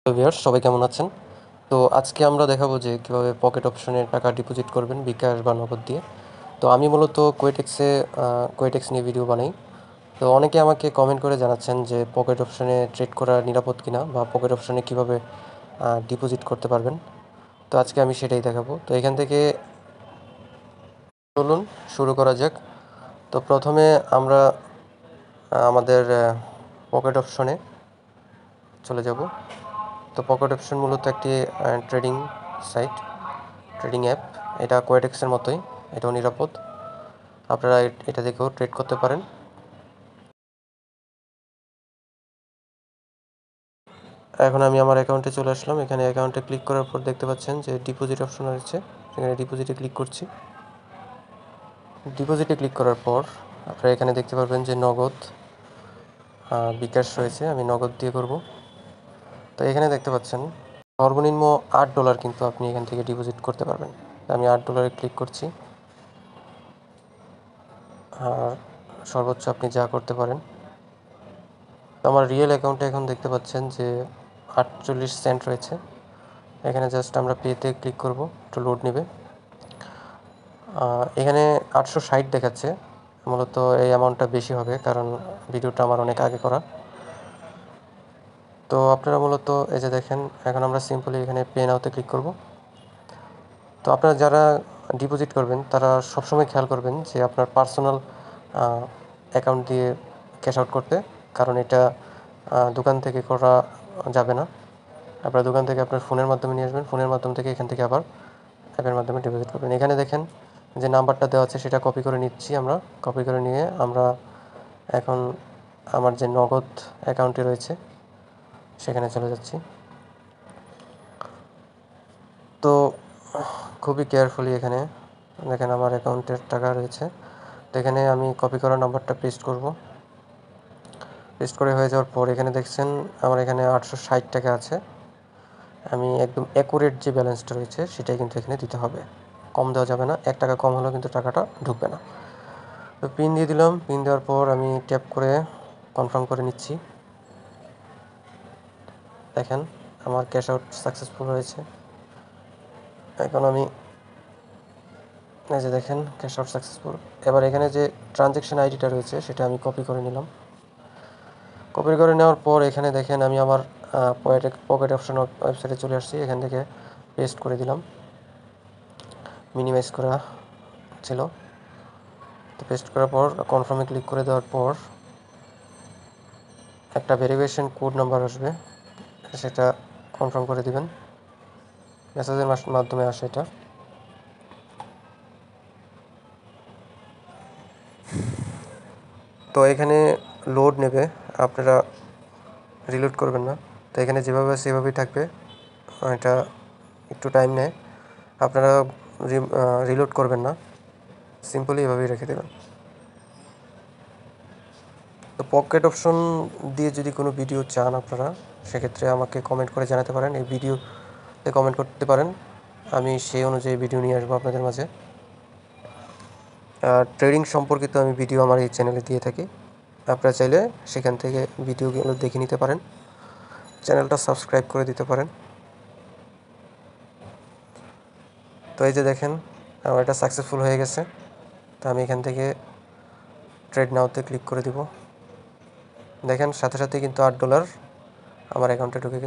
Hello viewers, সবাই কেমন আছেন? তো আজকে আমরা দেখাবো যে কীভাবে পকেট অপশনে টাকা ডিপোজিট করবেন বিকাশ বা নগদ দিয়ে। তো আমি মূলত কোয়েটেক্স নিয়ে ভিডিও বানাই। তো অনেকে আমাকে কমেন্ট করে জানাচ্ছেন যে পকেট অপশনে ট্রেড করা নিরাপদ কিনা বা পকেট অপশনে কীভাবে ডিপোজিট করতে পারবেন। তো আজকে আমি সেটাই দেখাবো। তো এখান থেকে চলুন শুরু করা যাক। তো প্রথমে আমরা আমাদের পকেট অপশনে চলে যাব। তো পকেট অপশন মূলত একটি ট্রেডিং সাইট, ট্রেডিং অ্যাপ। এটা কোয়েটেক্সের মতোই, এটাও নিরাপদ। আপনারা এটা দেখেও ট্রেড করতে পারেন। এখন আমি আমার অ্যাকাউন্টে চলে আসলাম। এখানে অ্যাকাউন্টে ক্লিক করার পর দেখতে পাচ্ছেন যে ডিপোজিট অপশন রয়েছে। সেখানে ডিপোজিটে ক্লিক করছি। ডিপোজিটে ক্লিক করার পর আপনারা এখানে দেখতে পারবেন যে নগদ বিকাশ রয়েছে। আমি নগদ দিয়ে করব। তো এখানে দেখতে পাচ্ছেন সর্বনিম্ন $8 কিন্তু আপনি এখান থেকে ডিপোজিট করতে পারবেন। আমি $8 ক্লিক করছি। আর সর্বোচ্চ আপনি যা করতে পারেন। তো আমার রিয়েল অ্যাকাউন্টে এখন দেখতে পাচ্ছেন যে 48 সেন্ট রয়েছে। এখানে জাস্ট আমরা পেতে ক্লিক করব, একটু লোড নেবে। এখানে 860 দেখাচ্ছে। মূলত এই অ্যামাউন্টটা বেশি হবে, কারণ ভিডিওটা আমার অনেক আগে করা। তো আপনারা মূলত এই যে দেখেন, এখন আমরা সিম্পলি এখানে পে নাওতে ক্লিক করব। তো আপনারা যারা ডিপোজিট করবেন তারা সবসময় খেয়াল করবেন যে আপনার পার্সোনাল অ্যাকাউন্ট দিয়ে ক্যাশ আউট করতে, কারণ এটা দোকান থেকে করা যাবে না। আপনার দোকান থেকে আপনার ফোনের মাধ্যমে নিয়ে আসবেন, ফোনের মাধ্যম থেকে এখান থেকে আবার অ্যাপের মাধ্যমে ডিপোজিট করবেন। এখানে দেখেন যে নাম্বারটা দেওয়া আছে, সেটা কপি করে নিচ্ছি। আমরা কপি করে নিয়ে আমরা এখন আমার যে নগদ অ্যাকাউন্টে রয়েছে সেখানে চলে যাচ্ছি। তো খুবই কেয়ারফুলি এখানে দেখেন আমার অ্যাকাউন্টের টাকা রয়েছে। তো এখানে আমি কপি করা নাম্বারটা পেস্ট করব। পেস্ট করে হয়ে যাওয়ার পর এখানে দেখছেন আমার এখানে 860 টাকা আছে। আমি একদম অ্যাকুরেট যে ব্যালেন্সটা রয়েছে সেটাই কিন্তু এখানে দিতে হবে, কম দেওয়া যাবে না। 1 টাকা কম হলেও কিন্তু টাকাটা ঢুকবে না। তো পিন দিয়ে দিলাম। পিন দেওয়ার পর আমি ট্যাপ করে কনফার্ম করে নিচ্ছি। দেখেন আমার ক্যাশ আউট সাকসেসফুল হয়েছে। এখন আমি এই যে দেখেন ক্যাশ আউট সাকসেসফুল। এবার এখানে যে ট্রানজ্যাকশন আইডিটা রয়েছে সেটা আমি কপি করে নিলাম। কপি করে নেওয়ার পর এখানে দেখেন আমি আমার পকেট অপশন ওয়েবসাইটে চলে আসছি। এখান থেকে পেস্ট করে দিলাম, মিনিমাইজ করা ছিল। তো পেস্ট করার পর কনফার্মে ক্লিক করে দেওয়ার পর একটা ভেরিফিকেশন কোড নাম্বার আসবে, সেটা কনফার্ম করে দিবেন। মেসেজের মাধ্যমে আসে এটা। তো এখানে লোড নেবে, আপনারা রিলোড করবেন না। তো এখানে যেভাবে সেভাবেই থাকবে, এটা একটু টাইম নেয়। আপনারা রিলোড করবেন না, সিম্পলি এভাবেই রেখে দেবেন। তো পকেট অপশন দিয়ে যদি কোনো ভিডিও চান আপনারা, সেক্ষেত্রে আমাকে কমেন্ট করে জানাতে পারেন। এই ভিডিওতে কমেন্ট করতে পারেন, আমি সেই অনুযায়ী ভিডিও নিয়ে আসবো আপনাদের মাঝে। ট্রেডিং সম্পর্কিত আমি ভিডিও আমার এই চ্যানেলে দিয়ে থাকি। আপনারা চাইলে সেখান থেকে ভিডিওগুলো দেখে নিতে পারেন, চ্যানেলটা সাবস্ক্রাইব করে দিতে পারেন। তো এই যে দেখেন আমার এটা সাকসেসফুল হয়ে গেছে। তো আমি এখান থেকে ট্রেড নাওতে ক্লিক করে দিব। দেখেন সাথে সাথে কিন্তু $8 আমার অ্যাকাউন্টে ঢুকে গেছে।